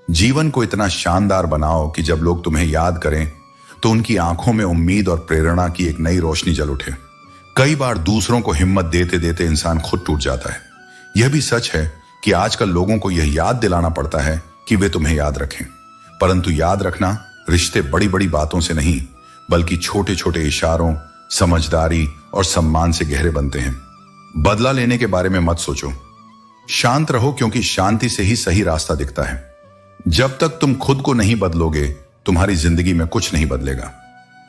जीवन को इतना शानदार बनाओ कि जब लोग तुम्हें याद करें तो उनकी आंखों में उम्मीद और प्रेरणा की एक नई रोशनी जल उठे। कई बार दूसरों को हिम्मत देते देते इंसान खुद टूट जाता है। यह भी सच है कि आजकल लोगों को यह याद दिलाना पड़ता है कि वे तुम्हें याद रखें, परंतु याद रखना रिश्ते बड़ी बड़ी बातों से नहीं बल्कि छोटे छोटे इशारों, समझदारी और सम्मान से गहरे बनते हैं। बदला लेने के बारे में मत सोचो, शांत रहो, क्योंकि शांति से ही सही रास्ता दिखता है। जब तक तुम खुद को नहीं बदलोगे तुम्हारी जिंदगी में कुछ नहीं बदलेगा।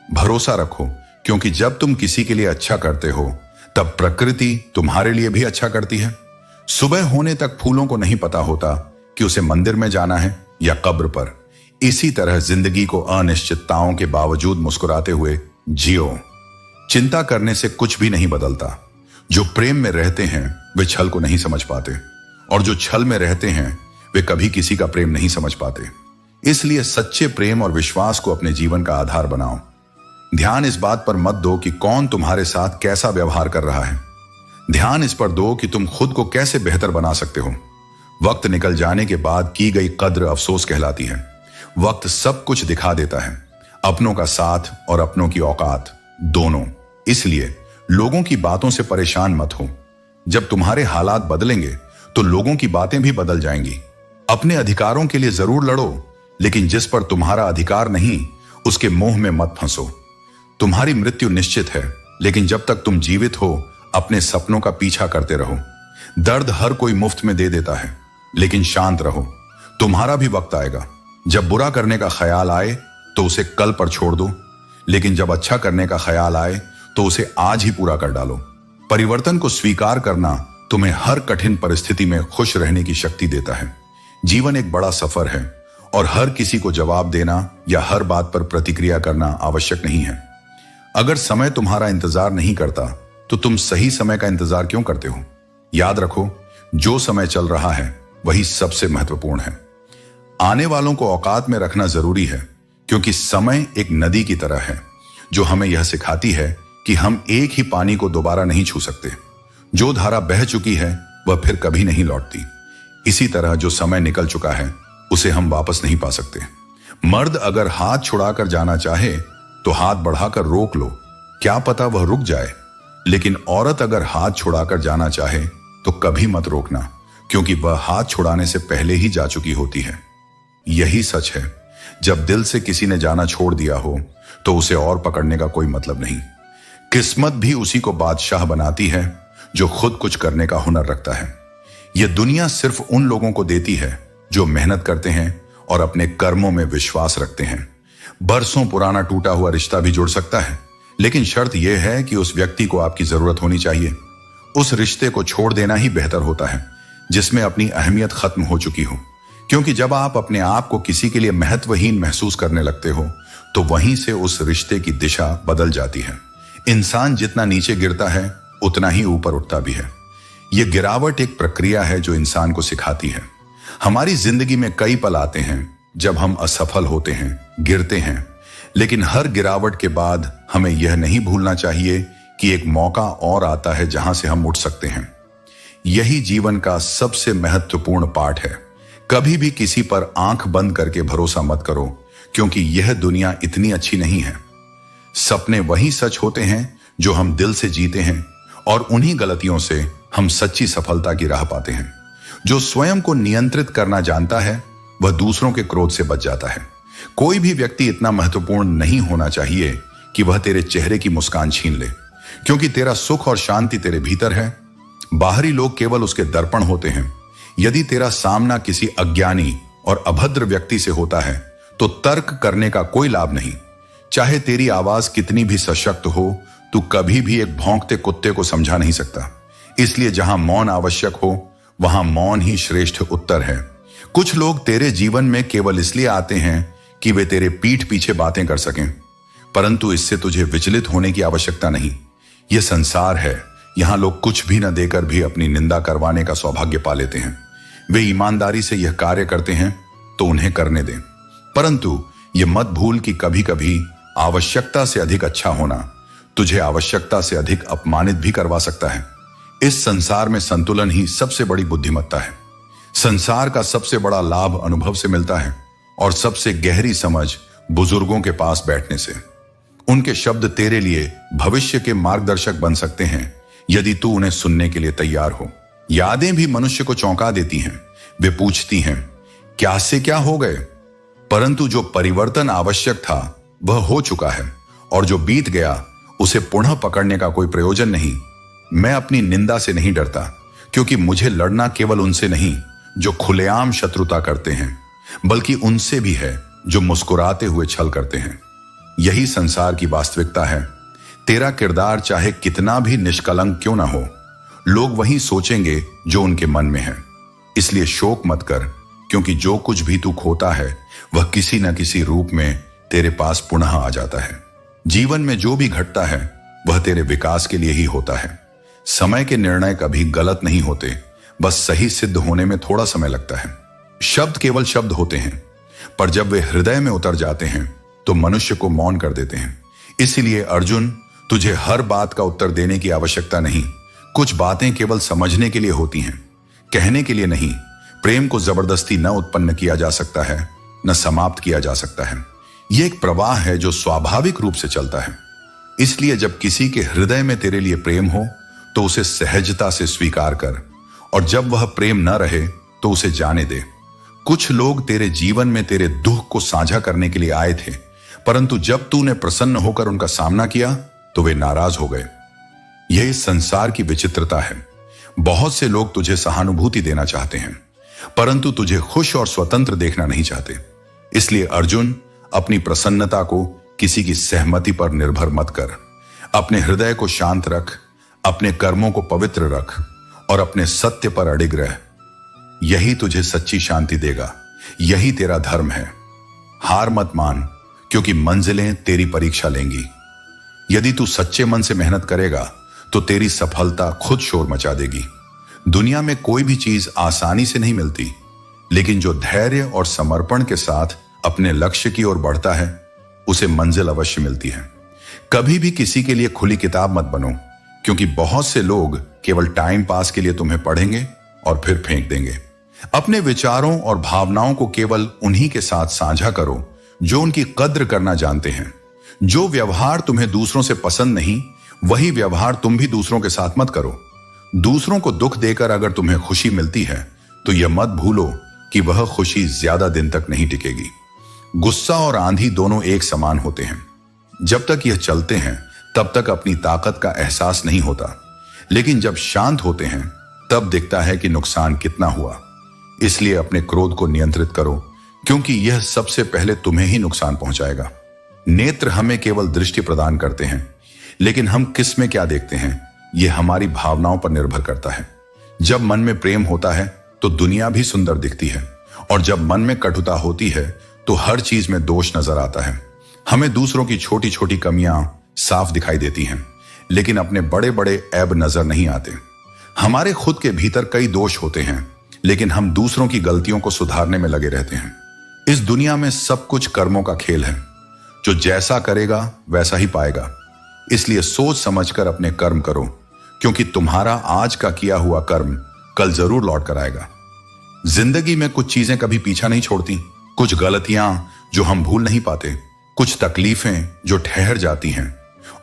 भरोसा रखो, क्योंकि जब तुम किसी के लिए अच्छा करते हो तब प्रकृति तुम्हारे लिए भी अच्छा करती है। सुबह होने तक फूलों को नहीं पता होता कि उसे मंदिर में जाना है या कब्र पर। इसी तरह जिंदगी को अनिश्चितताओं के बावजूद मुस्कुराते हुए जियो। चिंता करने से कुछ भी नहीं बदलता। जो प्रेम में रहते हैं वे छल को नहीं समझ पाते, और जो छल में रहते हैं वे कभी किसी का प्रेम नहीं समझ पाते। इसलिए सच्चे प्रेम और विश्वास को अपने जीवन का आधार बनाओ। ध्यान इस बात पर मत दो कि कौन तुम्हारे साथ कैसा व्यवहार कर रहा है, ध्यान इस पर दो कि तुम खुद को कैसे बेहतर बना सकते हो। वक्त निकल जाने के बाद की गई कद्र अफसोस कहलाती है। वक्त सब कुछ दिखा देता है, अपनों का साथ और अपनों की औकात दोनों। इसलिए लोगों की बातों से परेशान मत हो। जब तुम्हारे हालात बदलेंगे तो लोगों की बातें भी बदल जाएंगी। अपने अधिकारों के लिए जरूर लड़ो, लेकिन जिस पर तुम्हारा अधिकार नहीं उसके मोह में मत फंसो। तुम्हारी मृत्यु निश्चित है, लेकिन जब तक तुम जीवित हो अपने सपनों का पीछा करते रहो। दर्द हर कोई मुफ्त में दे देता है, लेकिन शांत रहो, तुम्हारा भी वक्त आएगा। जब बुरा करने का ख्याल आए तो उसे कल पर छोड़ दो, लेकिन जब अच्छा करने का ख्याल आए तो उसे आज ही पूरा कर डालो। परिवर्तन को स्वीकार करना तुम्हें हर कठिन परिस्थिति में खुश रहने की शक्ति देता है। जीवन एक बड़ा सफर है और हर किसी को जवाब देना या हर बात पर प्रतिक्रिया करना आवश्यक नहीं है। अगर समय तुम्हारा इंतजार नहीं करता तो तुम सही समय का इंतजार क्यों करते हो? याद रखो, जो समय चल रहा है वही सबसे महत्वपूर्ण है। आने वालों को औकात में रखना जरूरी है, क्योंकि समय एक नदी की तरह है जो हमें यह सिखाती है कि हम एक ही पानी को दोबारा नहीं छू सकते। जो धारा बह चुकी है वह फिर कभी नहीं लौटती। इसी तरह जो समय निकल चुका है उसे हम वापस नहीं पा सकते। मर्द अगर हाथ छुड़ाकर जाना चाहे तो हाथ बढ़ाकर रोक लो, क्या पता वह रुक जाए। लेकिन औरत अगर हाथ छुड़ाकर जाना चाहे तो कभी मत रोकना, क्योंकि वह हाथ छुड़ाने से पहले ही जा चुकी होती है। यही सच है, जब दिल से किसी ने जाना छोड़ दिया हो तो उसे और पकड़ने का कोई मतलब नहीं। किस्मत भी उसी को बादशाह बनाती है जो खुद कुछ करने का हुनर रखता है। यह दुनिया सिर्फ उन लोगों को देती है जो मेहनत करते हैं और अपने कर्मों में विश्वास रखते हैं। बरसों पुराना टूटा हुआ रिश्ता भी जुड़ सकता है, लेकिन शर्त यह है कि उस व्यक्ति को आपकी जरूरत होनी चाहिए। उस रिश्ते को छोड़ देना ही बेहतर होता है जिसमें अपनी अहमियत खत्म हो चुकी हो, क्योंकि जब आप अपने आप को किसी के लिए महत्वहीन महसूस करने लगते हो तो वहीं से उस रिश्ते की दिशा बदल जाती है। इंसान जितना नीचे गिरता है उतना ही ऊपर उठता भी है। यह गिरावट एक प्रक्रिया है जो इंसान को सिखाती है। हमारी जिंदगी में कई पल आते हैं जब हम असफल होते हैं, गिरते हैं, लेकिन हर गिरावट के बाद हमें यह नहीं भूलना चाहिए कि एक मौका और आता है जहां से हम उठ सकते हैं। यही जीवन का सबसे महत्वपूर्ण पाठ है। कभी भी किसी पर आंख बंद करके भरोसा मत करो, क्योंकि यह दुनिया इतनी अच्छी नहीं है। सपने वही सच होते हैं जो हम दिल से जीते हैं, और उन्हीं गलतियों से हम सच्ची सफलता की राह पाते हैं। जो स्वयं को नियंत्रित करना जानता है वह दूसरों के क्रोध से बच जाता है। कोई भी व्यक्ति इतना महत्वपूर्ण नहीं होना चाहिए कि वह तेरे चेहरे की मुस्कान छीन ले, क्योंकि तेरा सुख और शांति तेरे भीतर है। बाहरी लोग केवल उसके दर्पण होते हैं। यदि तेरा सामना किसी अज्ञानी और अभद्र व्यक्ति से होता है तो तर्क करने का कोई लाभ नहीं। चाहे तेरी आवाज कितनी भी सशक्त हो, तू कभी भी एक भौंकते कुत्ते को समझा नहीं सकता। इसलिए जहां मौन आवश्यक हो वहां मौन ही श्रेष्ठ उत्तर है। कुछ लोग तेरे जीवन में केवल इसलिए आते हैं कि वे तेरे पीठ पीछे बातें कर सकें, परंतु इससे तुझे विचलित होने की आवश्यकता नहीं। यह संसार है, यहां लोग कुछ भी न देकर भी अपनी निंदा करवाने का सौभाग्य पा लेते हैं। वे ईमानदारी से यह कार्य करते हैं तो उन्हें करने दें, परंतु यह मत भूल कि कभी कभी आवश्यकता से अधिक अच्छा होना तुझे आवश्यकता से अधिक अपमानित भी करवा सकता है। इस संसार में संतुलन ही सबसे बड़ी बुद्धिमत्ता है। संसार का सबसे बड़ा लाभ अनुभव से मिलता है और सबसे गहरी समझ बुजुर्गों के पास बैठने से। उनके शब्द तेरे लिए भविष्य के मार्गदर्शक बन सकते हैं यदि तू उन्हें सुनने के लिए तैयार हो। यादें भी मनुष्य को चौंका देती हैं। वे पूछती हैं, क्या से क्या हो गए? परंतु जो परिवर्तन आवश्यक था वह हो चुका है और जो बीत गया उसे पुनः पकड़ने का कोई प्रयोजन नहीं। मैं अपनी निंदा से नहीं डरता, क्योंकि मुझे लड़ना केवल उनसे नहीं जो खुलेआम शत्रुता करते हैं, बल्कि उनसे भी है जो मुस्कुराते हुए छल करते हैं। यही संसार की वास्तविकता है। तेरा किरदार चाहे कितना भी निष्कलंक क्यों ना हो, लोग वही सोचेंगे जो उनके मन में है। इसलिए शोक मत कर, क्योंकि जो कुछ भी तू खोता है वह किसी न किसी रूप में तेरे पास पुनः आ जाता है। जीवन में जो भी घटता है वह तेरे विकास के लिए ही होता है। समय के निर्णय कभी गलत नहीं होते, बस सही सिद्ध होने में थोड़ा समय लगता है। शब्द केवल शब्द होते हैं, पर जब वे हृदय में उतर जाते हैं तो मनुष्य को मौन कर देते हैं। इसीलिए अर्जुन, तुझे हर बात का उत्तर देने की आवश्यकता नहीं। कुछ बातें केवल समझने के लिए होती हैं, कहने के लिए नहीं। प्रेम को जबरदस्ती न उत्पन्न किया जा सकता है, न समाप्त किया जा सकता है। यह एक प्रवाह है जो स्वाभाविक रूप से चलता है। इसलिए जब किसी के हृदय में तेरे लिए प्रेम हो तो उसे सहजता से स्वीकार कर, और जब वह प्रेम न रहे तो उसे जाने दे। कुछ लोग तेरे जीवन में तेरे दुख को साझा करने के लिए आए थे, परंतु जब तूने प्रसन्न होकर उनका सामना किया तो वे नाराज हो गए। यह इस संसार की विचित्रता है। बहुत से लोग तुझे सहानुभूति देना चाहते हैं, परंतु तुझे खुश और स्वतंत्र देखना नहीं चाहते। इसलिए अर्जुन, अपनी प्रसन्नता को किसी की सहमति पर निर्भर मत कर। अपने हृदय को शांत रख, अपने कर्मों को पवित्र रख और अपने सत्य पर अडिग रह। यही तुझे सच्ची शांति देगा। यही तेरा धर्म है। हार मत मान, क्योंकि मंजिलें तेरी परीक्षा लेंगी। यदि तू सच्चे मन से मेहनत करेगा तो तेरी सफलता खुद शोर मचा देगी। दुनिया में कोई भी चीज आसानी से नहीं मिलती, लेकिन जो धैर्य और समर्पण के साथ अपने लक्ष्य की ओर बढ़ता है उसे मंजिल अवश्य मिलती है। कभी भी किसी के लिए खुली किताब मत बनो, क्योंकि बहुत से लोग केवल टाइम पास के लिए तुम्हें पढ़ेंगे और फिर फेंक देंगे। अपने विचारों और भावनाओं को केवल उन्हीं के साथ साझा करो जो उनकी कद्र करना जानते हैं। जो व्यवहार तुम्हें दूसरों से पसंद नहीं, वही व्यवहार तुम भी दूसरों के साथ मत करो। दूसरों को दुख देकर अगर तुम्हें खुशी मिलती है तो यह मत भूलो कि वह खुशी ज्यादा दिन तक नहीं टिकेगी। गुस्सा और आंधी दोनों एक समान होते हैं। जब तक यह चलते हैं तब तक अपनी ताकत का एहसास नहीं होता, लेकिन जब शांत होते हैं तब दिखता है कि नुकसान कितना हुआ। इसलिए अपने क्रोध को नियंत्रित करो, क्योंकि यह सबसे पहले तुम्हें ही नुकसान पहुंचाएगा। नेत्र हमें केवल दृष्टि प्रदान करते हैं, लेकिन हम किस में क्या देखते हैं यह हमारी भावनाओं पर निर्भर करता है। जब मन में प्रेम होता है तो दुनिया भी सुंदर दिखती है, और जब मन में कटुता होती है तो हर चीज में दोष नजर आता है। हमें दूसरों की छोटी छोटी कमियां साफ दिखाई देती हैं, लेकिन अपने बड़े बड़े ऐब नजर नहीं आते। हमारे खुद के भीतर कई दोष होते हैं, लेकिन हम दूसरों की गलतियों को सुधारने में लगे रहते हैं। इस दुनिया में सब कुछ कर्मों का खेल है। जो जैसा करेगा वैसा ही पाएगा। इसलिए सोच समझकर अपने कर्म करो, क्योंकि तुम्हारा आज का किया हुआ कर्म कल जरूर लौट कर आएगा। जिंदगी में कुछ चीजें कभी पीछा नहीं छोड़ती, कुछ गलतियां जो हम भूल नहीं पाते, कुछ तकलीफें जो ठहर जाती हैं,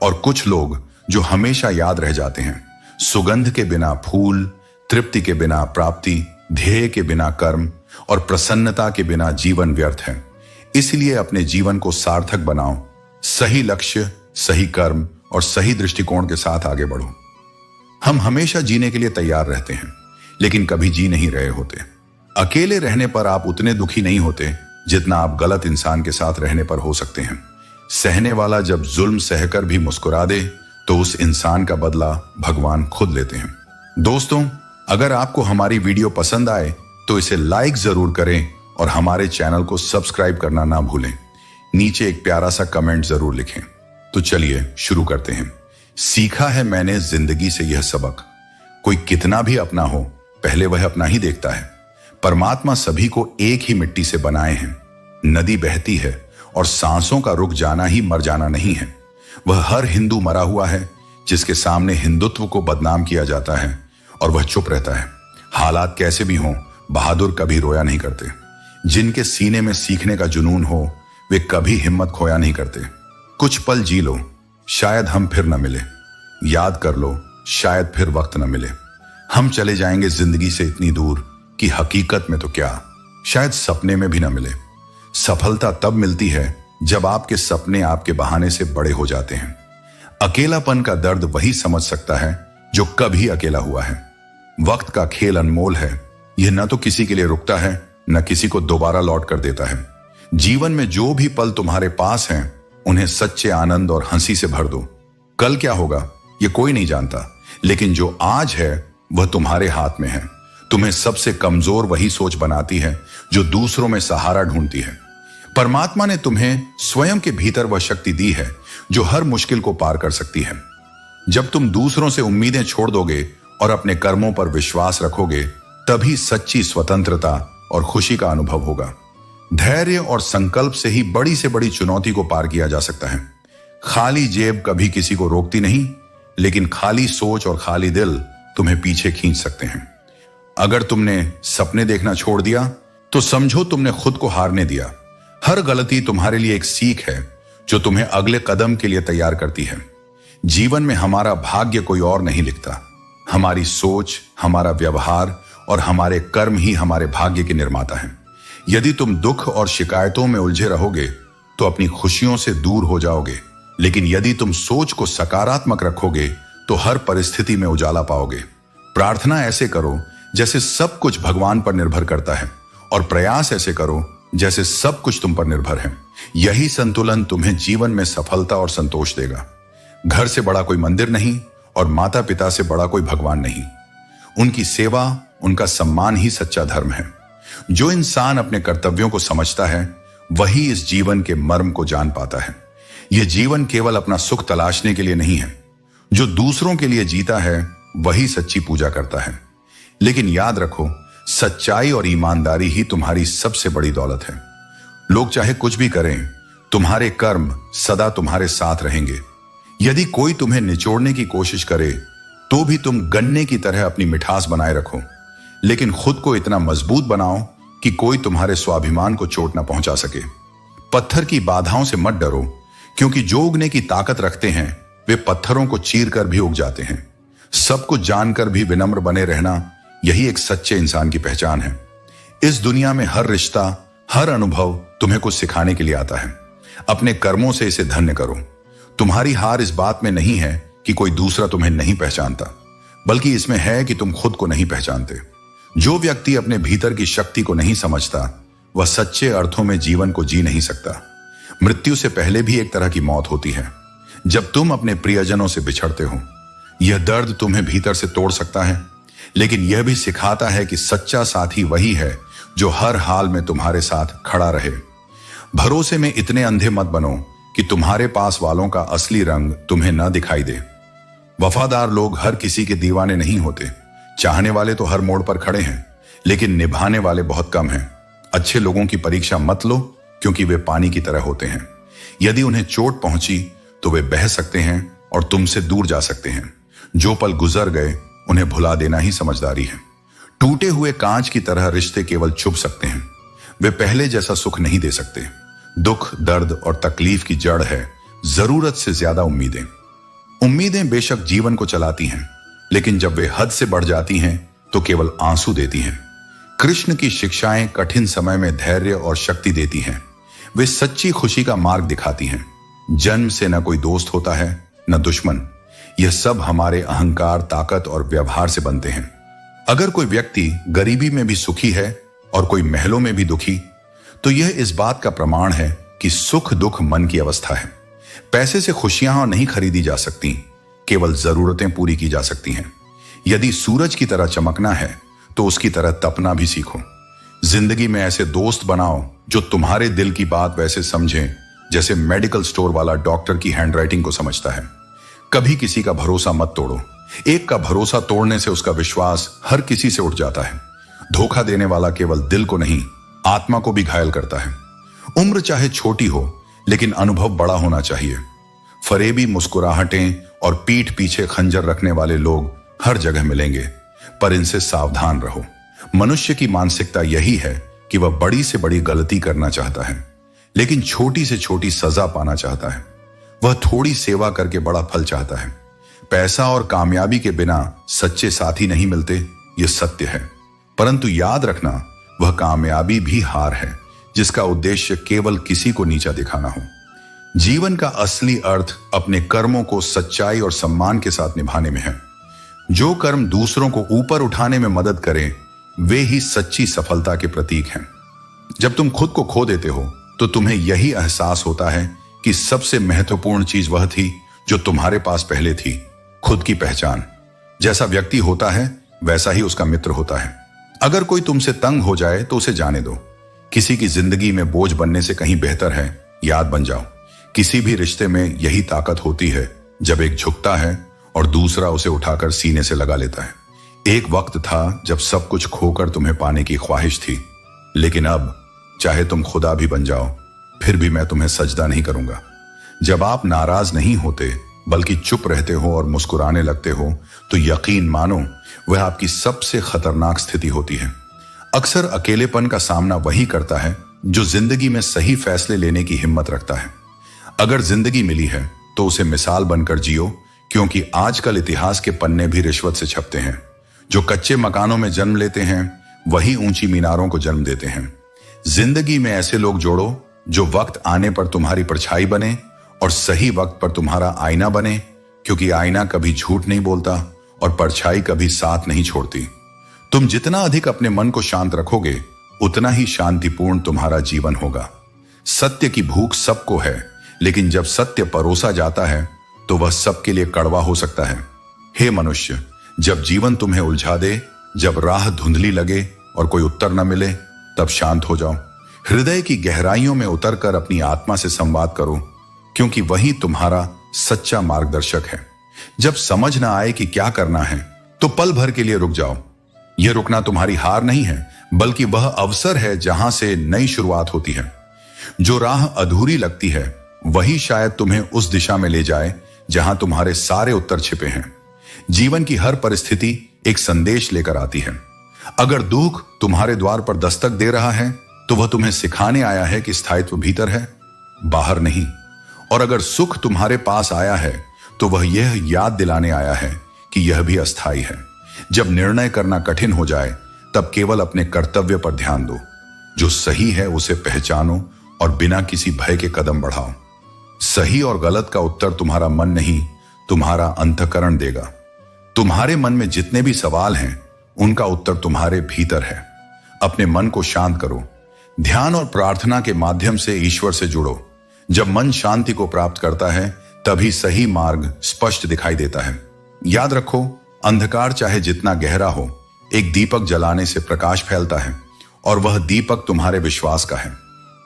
और कुछ लोग जो हमेशा याद रह जाते हैं। सुगंध के बिना फूल, तृप्ति के बिना प्राप्ति, ध्येय के बिना कर्म और प्रसन्नता के बिना जीवन व्यर्थ है। इसलिए अपने जीवन को सार्थक बनाओ। सही लक्ष्य, सही कर्म और सही दृष्टिकोण के साथ आगे बढ़ो। हम हमेशा जीने के लिए तैयार रहते हैं, लेकिन कभी जी नहीं रहे होते। अकेले रहने पर आप उतने दुखी नहीं होते जितना आप गलत इंसान के साथ रहने पर हो सकते हैं। सहने वाला जब जुल्म सहकर भी मुस्कुरा दे तो उस इंसान का बदला भगवान खुद लेते हैं। दोस्तों, अगर आपको हमारी वीडियो पसंद आए तो इसे लाइक जरूर करें और हमारे चैनल को सब्सक्राइब करना ना भूलें। नीचे एक प्यारा सा कमेंट जरूर लिखें। तो चलिए शुरू करते हैं। सीखा है मैंने जिंदगी से यह सबक, कोई कितना भी अपना हो पहले वह अपना ही देखता है। परमात्मा सभी को एक ही मिट्टी से बनाए हैं। नदी बहती है और सांसों का रुक जाना ही मर जाना नहीं है। वह हर हिंदू मरा हुआ है जिसके सामने हिंदुत्व को बदनाम किया जाता है और वह चुप रहता है। हालात कैसे भी हों, बहादुर कभी रोया नहीं करते। जिनके सीने में सीखने का जुनून हो वे कभी हिम्मत खोया नहीं करते। कुछ पल जी लो, शायद हम फिर न मिले। याद कर लो, शायद फिर वक्त न मिले। हम चले जाएंगे जिंदगी से इतनी दूर कि हकीकत में तो क्या, शायद सपने में भी न मिले। सफलता तब मिलती है जब आपके सपने आपके बहाने से बड़े हो जाते हैं। अकेलापन का दर्द वही समझ सकता है जो कभी अकेला हुआ है। वक्त का खेल अनमोल है, यह न तो किसी के लिए रुकता है न किसी को दोबारा लौट कर देता है। जीवन में जो भी पल तुम्हारे पास हैं उन्हें सच्चे आनंद और हंसी से भर दो। कल क्या होगा ये कोई नहीं जानता, लेकिन जो आज है वह तुम्हारे हाथ में है। तुम्हें सबसे कमजोर वही सोच बनाती है जो दूसरों में सहारा ढूंढती है। परमात्मा ने तुम्हें स्वयं के भीतर वह शक्ति दी है जो हर मुश्किल को पार कर सकती है। जब तुम दूसरों से उम्मीदें छोड़ दोगे और अपने कर्मों पर विश्वास रखोगे, तभी सच्ची स्वतंत्रता और खुशी का अनुभव होगा। धैर्य और संकल्प से ही बड़ी से बड़ी चुनौती को पार किया जा सकता है। खाली जेब कभी किसी को रोकती नहीं, लेकिन खाली सोच और खाली दिल तुम्हें पीछे खींच सकते हैं। अगर तुमने सपने देखना छोड़ दिया तो समझो तुमने खुद को हारने दिया। हर गलती तुम्हारे लिए एक सीख है जो तुम्हें अगले कदम के लिए तैयार करती है। जीवन में हमारा भाग्य कोई और नहीं लिखता। हमारी सोच, हमारा व्यवहार और हमारे कर्म ही हमारे भाग्य के निर्माता हैं। यदि तुम दुख और शिकायतों में उलझे रहोगे तो अपनी खुशियों से दूर हो जाओगे, लेकिन यदि तुम सोच को सकारात्मक रखोगे तो हर परिस्थिति में उजाला पाओगे। प्रार्थना ऐसे करो जैसे सब कुछ भगवान पर निर्भर करता है, और प्रयास ऐसे करो जैसे सब कुछ तुम पर निर्भर है। यही संतुलन तुम्हें जीवन में सफलता और संतोष देगा। घर से बड़ा कोई मंदिर नहीं और माता पिता से बड़ा कोई भगवान नहीं। उनकी सेवा, उनका सम्मान ही सच्चा धर्म है। जो इंसान अपने कर्तव्यों को समझता है वही इस जीवन के मर्म को जान पाता है। यह जीवन केवल अपना सुख तलाशने के लिए नहीं है। जो दूसरों के लिए जीता है वही सच्ची पूजा करता है। लेकिन याद रखो, सच्चाई और ईमानदारी ही तुम्हारी सबसे बड़ी दौलत है। लोग चाहे कुछ भी करें, तुम्हारे कर्म सदा तुम्हारे साथ रहेंगे। यदि कोई तुम्हें निचोड़ने की कोशिश करे तो भी तुम गन्ने की तरह अपनी मिठास बनाए रखो, लेकिन खुद को इतना मजबूत बनाओ कि कोई तुम्हारे स्वाभिमान को चोट न पहुंचा सके। पत्थर की बाधाओं से मत डरो, क्योंकि जो उगने की ताकत रखते हैं वे पत्थरों को चीर कर भी उग जाते हैं। सब कुछ जानकर भी विनम्र बने रहना, यही एक सच्चे इंसान की पहचान है। इस दुनिया में हर रिश्ता, हर अनुभव तुम्हें कुछ सिखाने के लिए आता है। अपने कर्मों से इसे धन्य करो। तुम्हारी हार इस बात में नहीं है कि कोई दूसरा तुम्हें नहीं पहचानता, बल्कि इसमें है कि तुम खुद को नहीं पहचानते। जो व्यक्ति अपने भीतर की शक्ति को नहीं समझता वह सच्चे अर्थों में जीवन को जी नहीं सकता। मृत्यु से पहले भी एक तरह की मौत होती है, जब तुम अपने प्रियजनों से बिछड़ते हो। यह दर्द तुम्हें भीतर से तोड़ सकता है, लेकिन यह भी सिखाता है कि सच्चा साथी वही है जो हर हाल में तुम्हारे साथ खड़ा रहे। भरोसे में इतने अंधे मत बनो कि तुम्हारे पास वालों का असली रंग तुम्हें न दिखाई दे। वफादार लोग हर किसी के दीवाने नहीं होते। चाहने वाले तो हर मोड़ पर खड़े हैं, लेकिन निभाने वाले बहुत कम हैं। अच्छे लोगों की परीक्षा मत लो, क्योंकि वे पानी की तरह होते हैं। यदि उन्हें चोट पहुंची तो वे बह सकते हैं और तुमसे दूर जा सकते हैं। जो पल गुजर गए उन्हें भुला देना ही समझदारी है। टूटे हुए कांच की तरह रिश्ते केवल चुभ सकते हैं, वे पहले जैसा सुख नहीं दे सकते। दुख, दर्द और तकलीफ की जड़ है जरूरत से ज्यादा उम्मीदें। उम्मीदें बेशक जीवन को चलाती हैं, लेकिन जब वे हद से बढ़ जाती हैं तो केवल आंसू देती हैं। कृष्ण की शिक्षाएं कठिन समय में धैर्य और शक्ति देती हैं। वे सच्ची खुशी का मार्ग दिखाती हैं। जन्म से न कोई दोस्त होता है न दुश्मन। यह सब हमारे अहंकार, ताकत और व्यवहार से बनते हैं। अगर कोई व्यक्ति गरीबी में भी सुखी है और कोई महलों में भी दुखी, तो यह इस बात का प्रमाण है कि सुख दुख मन की अवस्था है। पैसे से खुशियां नहीं खरीदी जा सकती, केवल जरूरतें पूरी की जा सकती हैं। यदि सूरज की तरह चमकना है तो उसकी तरह तपना भी सीखो। जिंदगी में ऐसे दोस्त बनाओ जो तुम्हारे दिल की बात वैसे समझें जैसे मेडिकल स्टोर वाला डॉक्टर की हैंडराइटिंग को समझता है। कभी किसी का भरोसा मत तोड़ो। एक का भरोसा तोड़ने से उसका विश्वास हर किसी से उठ जाता है। धोखा देने वाला केवल दिल को नहीं, आत्मा को भी घायल करता है। उम्र चाहे छोटी हो, लेकिन अनुभव बड़ा होना चाहिए। फरेबी मुस्कुराहटें और पीठ पीछे खंजर रखने वाले लोग हर जगह मिलेंगे, पर इनसे सावधान रहो। मनुष्य की मानसिकता यही है कि वह बड़ी से बड़ी गलती करना चाहता है, लेकिन छोटी से छोटी सजा पाना चाहता है। वह थोड़ी सेवा करके बड़ा फल चाहता है। पैसा और कामयाबी के बिना सच्चे साथी नहीं मिलते, यह सत्य है। परंतु याद रखना, वह कामयाबी भी हार है जिसका उद्देश्य केवल किसी को नीचा दिखाना हो। जीवन का असली अर्थ अपने कर्मों को सच्चाई और सम्मान के साथ निभाने में है। जो कर्म दूसरों को ऊपर उठाने में मदद करें, वे ही सच्ची सफलता के प्रतीक हैं। जब तुम खुद को खो देते हो तो तुम्हें यही एहसास होता है कि सबसे महत्वपूर्ण चीज वह थी जो तुम्हारे पास पहले थी, खुद की पहचान। जैसा व्यक्ति होता है वैसा ही उसका मित्र होता है। अगर कोई तुमसे तंग हो जाए तो उसे जाने दो। किसी की जिंदगी में बोझ बनने से कहीं बेहतर है याद बन जाओ। किसी भी रिश्ते में यही ताकत होती है जब एक झुकता है और दूसरा उसे उठाकर सीने से लगा लेता है। एक वक्त था जब सब कुछ खोकर तुम्हें पाने की ख्वाहिश थी, लेकिन अब चाहे तुम खुदा भी बन जाओ फिर भी मैं तुम्हें सजदा नहीं करूंगा। जब आप नाराज नहीं होते बल्कि चुप रहते हो और मुस्कुराने लगते हो तो यकीन मानो वह आपकी सबसे खतरनाक स्थिति होती है। अक्सर अकेलेपन का सामना वही करता है जो जिंदगी में सही फैसले लेने की हिम्मत रखता है। अगर जिंदगी मिली है तो उसे मिसाल बनकर जियो, क्योंकि आजकल इतिहास के पन्ने भी रिश्वत से छपते हैं। जो कच्चे मकानों में जन्म लेते हैं वही ऊंची मीनारों को जन्म देते हैं। जिंदगी में ऐसे लोग जोड़ो जो वक्त आने पर तुम्हारी परछाई बने और सही वक्त पर तुम्हारा आईना बने, क्योंकि आईना कभी झूठ नहीं बोलता और परछाई कभी साथ नहीं छोड़ती। तुम जितना अधिक अपने मन को शांत रखोगे उतना ही शांतिपूर्ण तुम्हारा जीवन होगा। सत्य की भूख सबको है, लेकिन जब सत्य परोसा जाता है तो वह सबके लिए कड़वा हो सकता है। हे मनुष्य, जब जीवन तुम्हें उलझा दे, जब राह धुंधली लगे और कोई उत्तर न मिले, तब शांत हो जाओ। हृदय की गहराइयों में उतरकर अपनी आत्मा से संवाद करो, क्योंकि वही तुम्हारा सच्चा मार्गदर्शक है। जब समझ ना आए कि क्या करना है तो पल भर के लिए रुक जाओ। यह रुकना तुम्हारी हार नहीं है, बल्कि वह अवसर है जहां से नई शुरुआत होती है। जो राह अधूरी लगती है वही शायद तुम्हें उस दिशा में ले जाए जहां तुम्हारे सारे उत्तर छिपे हैं। जीवन की हर परिस्थिति एक संदेश लेकर आती है। अगर दुख तुम्हारे द्वार पर दस्तक दे रहा है तो वह तुम्हें सिखाने आया है कि स्थायित्व भीतर है, बाहर नहीं। और अगर सुख तुम्हारे पास आया है तो वह यह याद दिलाने आया है कि यह भी अस्थायी है। जब निर्णय करना कठिन हो जाए तब केवल अपने कर्तव्य पर ध्यान दो। जो सही है उसे पहचानो और बिना किसी भय के कदम बढ़ाओ। सही और गलत का उत्तर तुम्हारा मन नहीं, तुम्हारा अंतःकरण देगा। तुम्हारे मन में जितने भी सवाल हैं उनका उत्तर तुम्हारे भीतर है। अपने मन को शांत करो। ध्यान और प्रार्थना के माध्यम से ईश्वर से जुड़ो। जब मन शांति को प्राप्त करता है तभी सही मार्ग स्पष्ट दिखाई देता है। याद रखो, अंधकार चाहे जितना गहरा हो, एक दीपक जलाने से प्रकाश फैलता है और वह दीपक तुम्हारे विश्वास का है।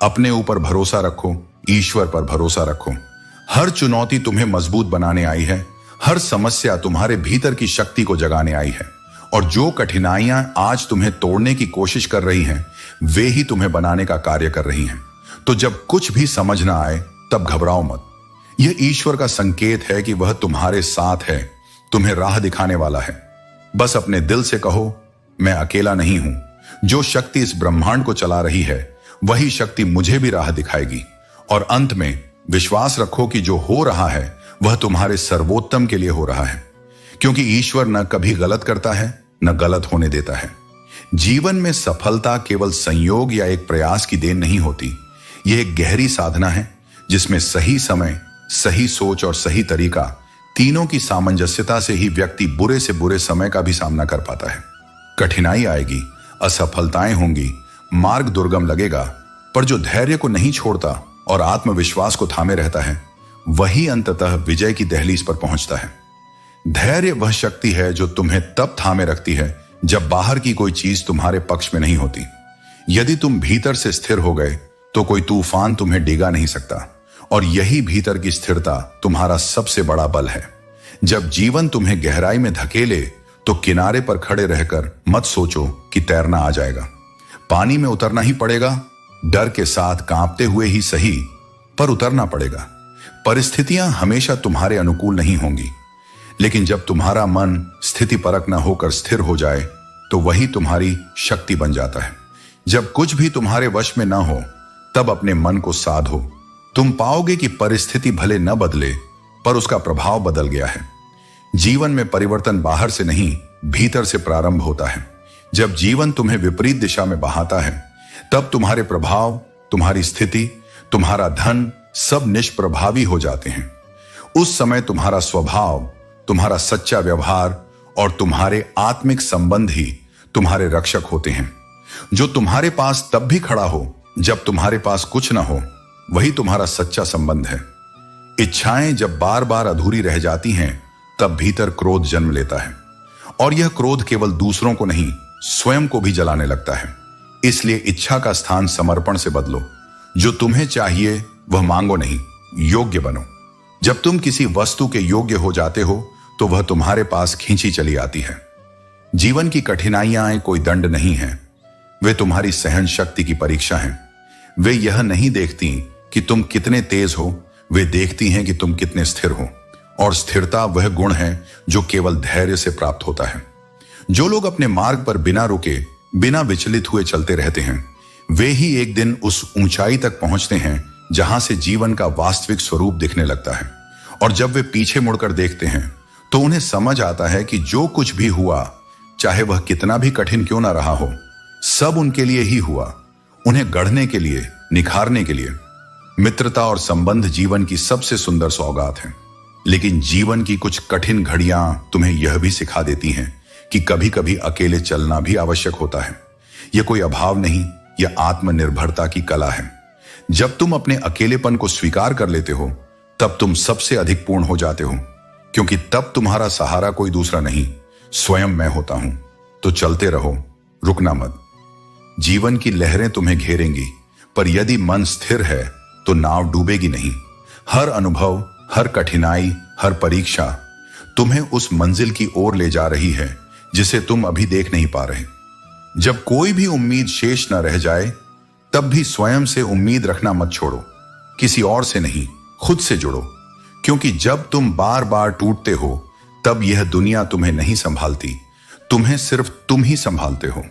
अपने ऊपर भरोसा रखो, ईश्वर पर भरोसा रखो। हर चुनौती तुम्हें मजबूत बनाने आई है। हर समस्या तुम्हारे भीतर की शक्ति को जगाने आई है। और जो कठिनाइयां आज तुम्हें तोड़ने की कोशिश कर रही हैं, वे ही तुम्हें बनाने का कार्य कर रही हैं। तो जब कुछ भी समझ ना आए तब घबराओ मत। यह ईश्वर का संकेत है कि वह तुम्हारे साथ है, तुम्हें राह दिखाने वाला है। बस अपने दिल से कहो, मैं अकेला नहीं हूं। जो शक्ति इस ब्रह्मांड को चला रही है वही शक्ति मुझे भी राह दिखाएगी। और अंत में विश्वास रखो कि जो हो रहा है वह तुम्हारे सर्वोत्तम के लिए हो रहा है, क्योंकि ईश्वर न कभी गलत करता है न गलत होने देता है। जीवन में सफलता केवल संयोग या एक प्रयास की देन नहीं होती। यह एक गहरी साधना है जिसमें सही समय, सही सोच और सही तरीका, तीनों की सामंजस्यता से ही व्यक्ति बुरे से बुरे समय का भी सामना कर पाता है। कठिनाई आएगी, असफलताएं होंगी, मार्ग दुर्गम लगेगा, पर जो धैर्य को नहीं छोड़ता और आत्मविश्वास को थामे रहता है वही अंततः विजय की दहलीज पर पहुंचता है। धैर्य वह शक्ति है जो तुम्हें तब थामे रखती है जब बाहर की कोई चीज तुम्हारे पक्ष में नहीं होती। यदि तुम भीतर से स्थिर हो गए तो कोई तूफान तुम्हें डिगा नहीं सकता। और यही भीतर की स्थिरता तुम्हारा सबसे बड़ा बल है। जब जीवन तुम्हें गहराई में धकेले तो किनारे पर खड़े रहकर मत सोचो कि तैरना आ जाएगा। पानी में उतरना ही पड़ेगा, डर के साथ कांपते हुए ही सही, पर उतरना पड़ेगा। परिस्थितियां हमेशा तुम्हारे अनुकूल नहीं होंगी, लेकिन जब तुम्हारा मन स्थिति परक न होकर स्थिर हो जाए तो वही तुम्हारी शक्ति बन जाता है। जब कुछ भी तुम्हारे वश में ना हो तब अपने मन को साधो। तुम पाओगे कि परिस्थिति भले न बदले पर उसका प्रभाव बदल गया है। जीवन में परिवर्तन बाहर से नहीं, भीतर से प्रारंभ होता है। जब जीवन तुम्हें विपरीत दिशा में बहाता है तब तुम्हारे प्रभाव, तुम्हारी स्थिति, तुम्हारा धन सब निष्प्रभावी हो जाते हैं। उस समय तुम्हारा स्वभाव, तुम्हारा सच्चा व्यवहार और तुम्हारे आत्मिक संबंध ही तुम्हारे रक्षक होते हैं। जो तुम्हारे पास तब भी खड़ा हो जब तुम्हारे पास कुछ ना हो, वही तुम्हारा सच्चा संबंध है। इच्छाएं जब बार बार अधूरी रह जाती हैं तब भीतर क्रोध जन्म लेता है, और यह क्रोध केवल दूसरों को नहीं, स्वयं को भी जलाने लगता है। इसलिए इच्छा का स्थान समर्पण से बदलो। जो तुम्हें चाहिए वह मांगो नहीं, योग्य बनो। जब तुम किसी वस्तु के योग्य हो जाते हो तो वह तुम्हारे पास खींची चली आती है। जीवन की कठिनाइयां कोई दंड नहीं है, वे तुम्हारी सहन शक्ति की परीक्षा हैं। वे यह नहीं देखती कि तुम कितने तेज हो, वे देखती हैं कि तुम कितने स्थिर हो। और स्थिरता वह गुण है जो केवल धैर्य से प्राप्त होता है। जो लोग अपने मार्ग पर बिना रुके, बिना विचलित हुए चलते रहते हैं, वे ही एक दिन उस ऊंचाई तक पहुंचते हैं जहां से जीवन का वास्तविक स्वरूप दिखने लगता है। और जब वे पीछे मुड़कर देखते हैं तो उन्हें समझ आता है कि जो कुछ भी हुआ, चाहे वह कितना भी कठिन क्यों ना रहा हो, सब उनके लिए ही हुआ, उन्हें गढ़ने के लिए, निखारने के लिए। मित्रता और संबंध जीवन की सबसे सुंदर सौगात है, लेकिन जीवन की कुछ कठिन घड़ियां तुम्हें यह भी सिखा देती हैं कि कभी कभी अकेले चलना भी आवश्यक होता है। यह कोई अभाव नहीं, यह आत्मनिर्भरता की कला है। जब तुम अपने अकेलेपन को स्वीकार कर लेते हो तब तुम सबसे अधिक पूर्ण हो जाते हो, क्योंकि तब तुम्हारा सहारा कोई दूसरा नहीं, स्वयं मैं होता हूं। तो चलते रहो, रुकना मत। जीवन की लहरें तुम्हें घेरेंगी, पर यदि मन स्थिर है तो नाव डूबेगी नहीं। हर अनुभव, हर कठिनाई, हर परीक्षा तुम्हें उस मंजिल की ओर ले जा रही है जिसे तुम अभी देख नहीं पा रहे। जब कोई भी उम्मीद शेष न रह जाए तब भी स्वयं से उम्मीद रखना मत छोड़ो। किसी और से नहीं, खुद से जुड़ो, क्योंकि जब तुम बार बार टूटते हो तब यह दुनिया तुम्हें नहीं संभालती, तुम्हें सिर्फ तुम ही संभालते हो।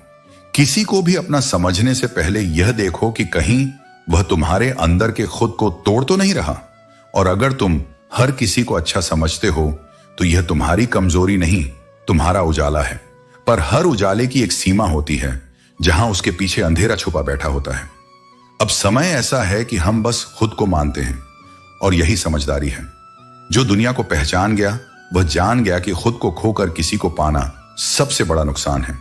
किसी को भी अपना समझने से पहले यह देखो कि कहीं वह तुम्हारे अंदर के खुद को तोड़ तो नहीं रहा। और अगर तुम हर किसी को अच्छा समझते हो तो यह तुम्हारी कमजोरी नहीं, तुम्हारा उजाला है। पर हर उजाले की एक सीमा होती है जहां उसके पीछे अंधेरा छुपा बैठा होता है। अब समय ऐसा है कि हम बस खुद को मानते हैं, और यही समझदारी है। जो दुनिया को पहचान गया वह जान गया कि खुद को खोकर किसी को पाना सबसे बड़ा नुकसान है।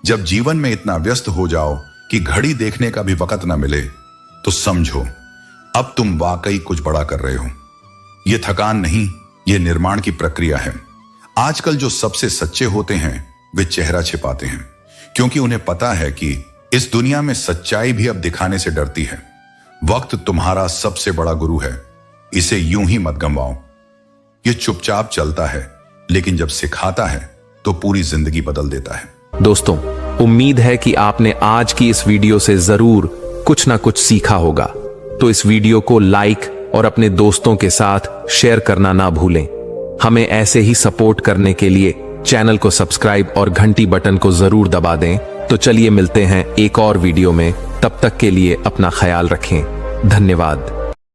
जब जीवन में इतना व्यस्त हो जाओ कि घड़ी देखने का भी वक्त ना मिले तो समझो अब तुम वाकई कुछ बड़ा कर रहे हो। यह थकान नहीं, यह निर्माण की प्रक्रिया है। आजकल जो सबसे सच्चे होते हैं वे चेहरा छिपाते हैं, क्योंकि उन्हें पता है कि इस दुनिया में सच्चाई भी अब दिखाने से डरती है। वक्त तुम्हारा सबसे बड़ा गुरु है, इसे यूं ही मत गंवाओ। यह चुपचाप चलता है, लेकिन जब सिखाता है तो पूरी जिंदगी बदल देता है। दोस्तों, उम्मीद है कि आपने आज की इस वीडियो से जरूर कुछ ना कुछ सीखा होगा। तो इस वीडियो को लाइक और अपने दोस्तों के साथ शेयर करना ना भूलें। हमें ऐसे ही सपोर्ट करने के लिए चैनल को सब्सक्राइब और घंटी बटन को जरूर दबा दें। तो चलिए मिलते हैं एक और वीडियो में, तब तक के लिए अपना ख्याल रखें। धन्यवाद।